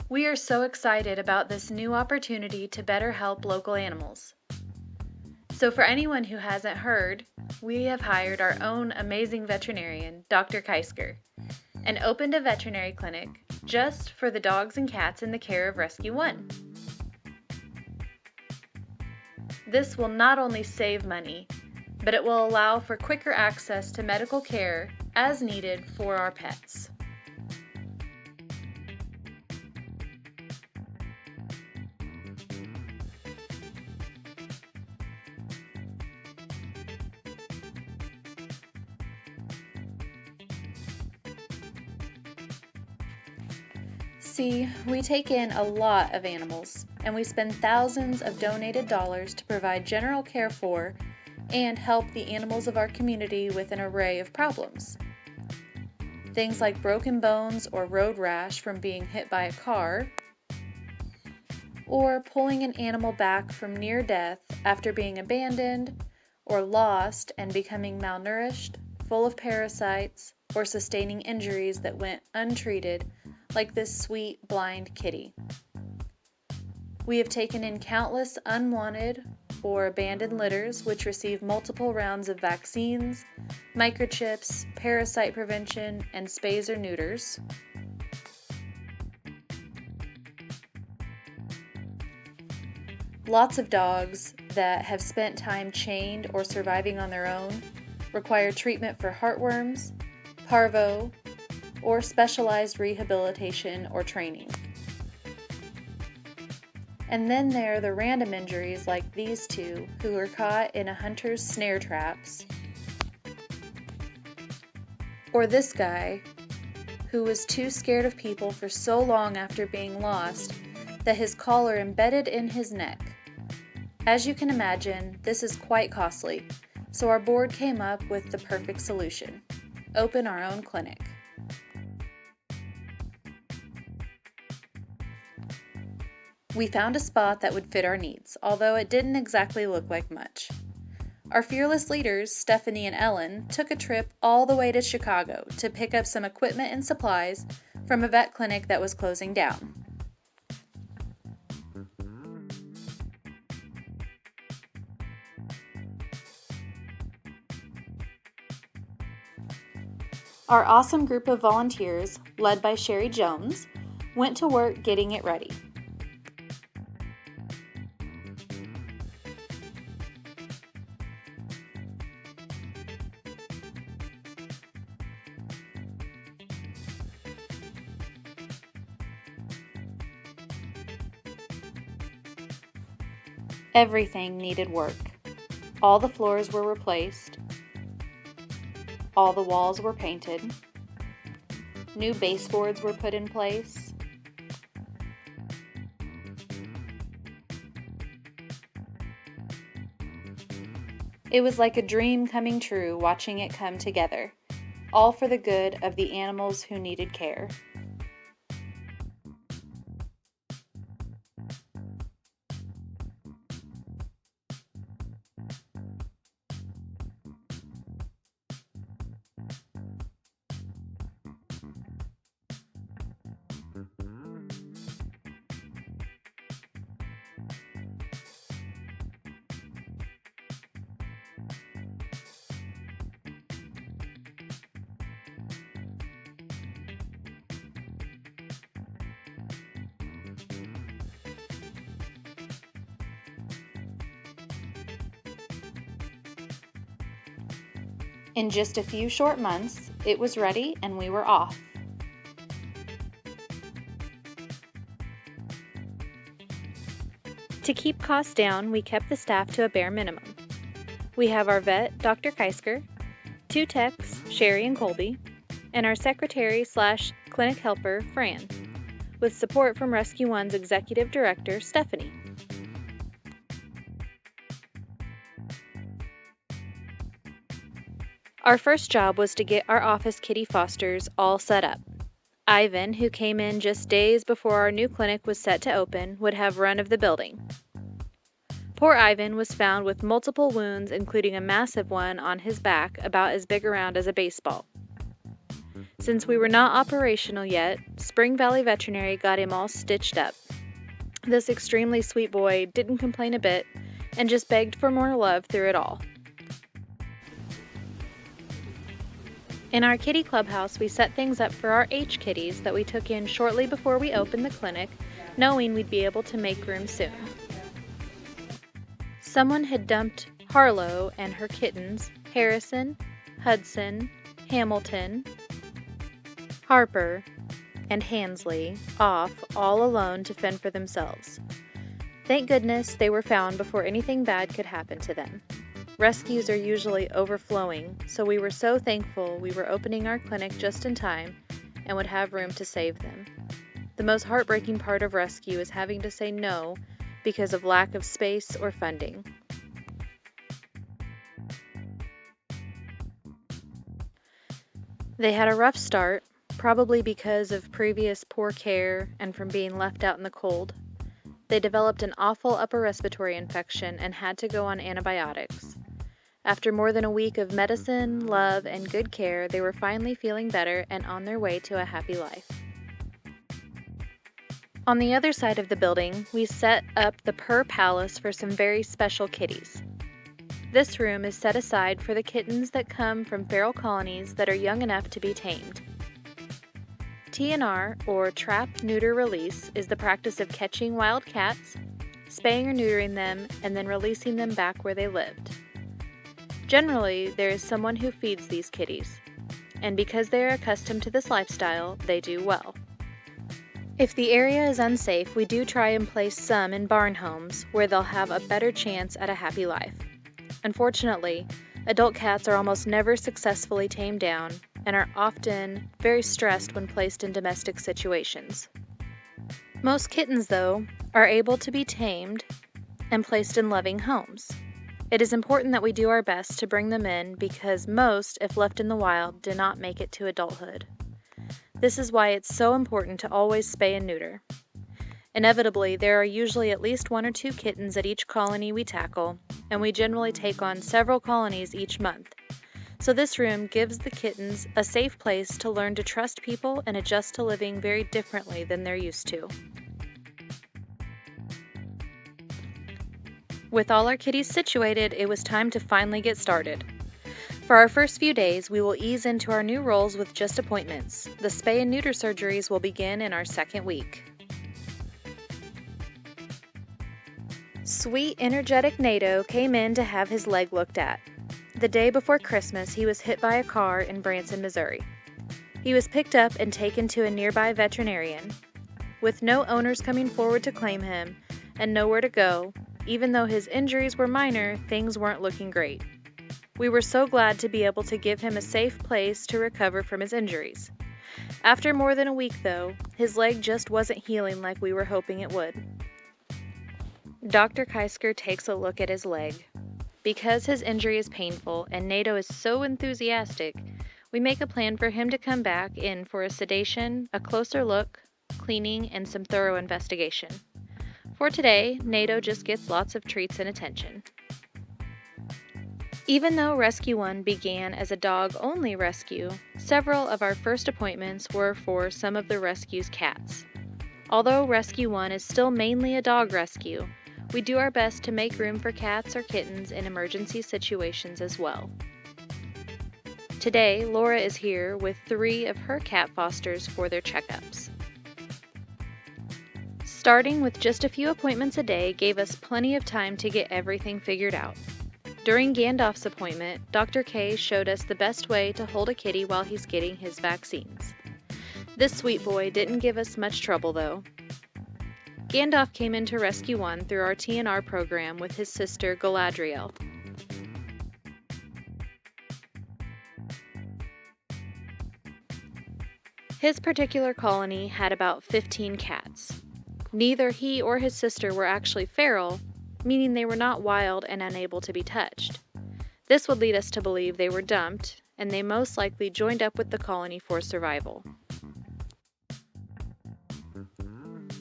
We are so excited about this new opportunity to better help local animals. So for anyone who hasn't heard, we have hired our own amazing veterinarian, Dr. Keisker, and opened a veterinary clinic just for the dogs and cats in the care of Rescue One. This will not only save money, but it will allow for quicker access to medical care as needed for our pets. See, we take in a lot of animals, and we spend thousands of donated dollars to provide general care for and help the animals of our community with an array of problems. Things like broken bones or road rash from being hit by a car, or pulling an animal back from near death after being abandoned or lost and becoming malnourished, full of parasites, or sustaining injuries that went untreated, like this sweet blind kitty. We have taken in countless unwanted or abandoned litters which receive multiple rounds of vaccines, microchips, parasite prevention, and spays or neuters. Lots of dogs that have spent time chained or surviving on their own require treatment for heartworms, parvo, or specialized rehabilitation or training. And then there are the random injuries like these two who were caught in a hunter's snare traps, or this guy who was too scared of people for so long after being lost that his collar embedded in his neck. As you can imagine, this is quite costly, so our board came up with the perfect solution: open our own clinic. We found a spot that would fit our needs, although it didn't exactly look like much. Our fearless leaders, Stephanie and Ellen, took a trip all the way to Chicago to pick up some equipment and supplies from a vet clinic that was closing down. Our awesome group of volunteers, led by Sherry Jones, went to work getting it ready. Everything needed work. All the floors were replaced. All the walls were painted. New baseboards were put in place. It was like a dream coming true watching it come together, all for the good of the animals who needed care. In just a few short months, it was ready and we were off. To keep costs down, we kept the staff to a bare minimum. We have our vet, Dr. Keisker, 2 techs, Sherry and Colby, and our secretary/clinic helper, Fran, with support from Rescue One's executive director, Stephanie. Our first job was to get our office kitty fosters all set up. Ivan, who came in just days before our new clinic was set to open, would have run of the building. Poor Ivan was found with multiple wounds, including a massive one on his back about as big around as a baseball. Since we were not operational yet, Spring Valley Veterinary got him all stitched up. This extremely sweet boy didn't complain a bit and just begged for more love through it all. In our kitty clubhouse, we set things up for our H kitties that we took in shortly before we opened the clinic, knowing we'd be able to make room soon. Someone had dumped Harlow and her kittens, Harrison, Hudson, Hamilton, Harper, and Hansley, off all alone to fend for themselves. Thank goodness they were found before anything bad could happen to them. Rescues are usually overflowing, so we were so thankful we were opening our clinic just in time and would have room to save them. The most heartbreaking part of rescue is having to say no because of lack of space or funding. They had a rough start, probably because of previous poor care and from being left out in the cold. They developed an awful upper respiratory infection and had to go on antibiotics. After more than a week of medicine, love, and good care, they were finally feeling better and on their way to a happy life. On the other side of the building, we set up the Purr Palace for some very special kitties. This room is set aside for the kittens that come from feral colonies that are young enough to be tamed. TNR, or Trap, Neuter, Release, is the practice of catching wild cats, spaying or neutering them, and then releasing them back where they lived. Generally, there is someone who feeds these kitties, and because they are accustomed to this lifestyle, they do well. If the area is unsafe, we do try and place some in barn homes where they'll have a better chance at a happy life. Unfortunately, adult cats are almost never successfully tamed down and are often very stressed when placed in domestic situations. Most kittens, though, are able to be tamed and placed in loving homes. It is important that we do our best to bring them in because most, if left in the wild, do not make it to adulthood. This is why it's so important to always spay and neuter. Inevitably, there are usually at least 1 or 2 kittens at each colony we tackle, and we generally take on several colonies each month. So this room gives the kittens a safe place to learn to trust people and adjust to living very differently than they're used to. With all our kitties situated, it was time to finally get started. For our first few days, we will ease into our new roles with just appointments. The spay and neuter surgeries will begin in our second week. Sweet, energetic NATO came in to have his leg looked at. The day before Christmas, he was hit by a car in Branson, Missouri. He was picked up and taken to a nearby veterinarian. With no owners coming forward to claim him and nowhere to go, even though his injuries were minor, things weren't looking great. We were so glad to be able to give him a safe place to recover from his injuries. After more than a week, though, his leg just wasn't healing like we were hoping it would. Dr. Keisker takes a look at his leg. Because his injury is painful and NATO is so enthusiastic, we make a plan for him to come back in for a sedation, a closer look, cleaning, and some thorough investigation. For today, NATO just gets lots of treats and attention. Even though Rescue 1 began as a dog-only rescue, several of our first appointments were for some of the rescue's cats. Although Rescue 1 is still mainly a dog rescue, we do our best to make room for cats or kittens in emergency situations as well. Today, Laura is here with 3 of her cat fosters for their checkups. Starting with just a few appointments a day gave us plenty of time to get everything figured out. During Gandalf's appointment, Dr. K showed us the best way to hold a kitty while he's getting his vaccines. This sweet boy didn't give us much trouble though. Gandalf came into Rescue 1 through our TNR program with his sister Galadriel. His particular colony had about 15 cats. Neither he or his sister were actually feral, meaning they were not wild and unable to be touched. This would lead us to believe they were dumped, and they most likely joined up with the colony for survival.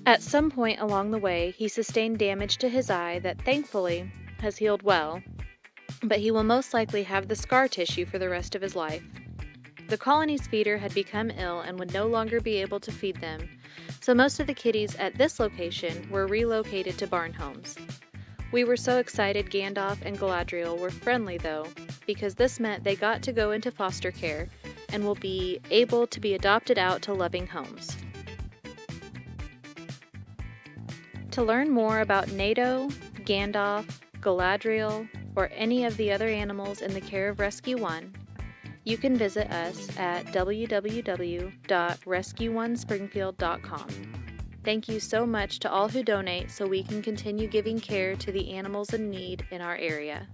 At some point along the way, he sustained damage to his eye that thankfully has healed well, but he will most likely have the scar tissue for the rest of his life. The colony's feeder had become ill and would no longer be able to feed them, so most of the kitties at this location were relocated to barn homes. We were so excited Gandalf and Galadriel were friendly though, because this meant they got to go into foster care and will be able to be adopted out to loving homes. To learn more about Nato, Gandalf, Galadriel, or any of the other animals in the care of Rescue One, you can visit us at www.rescueonespringfield.com. Thank you so much to all who donate so we can continue giving care to the animals in need in our area.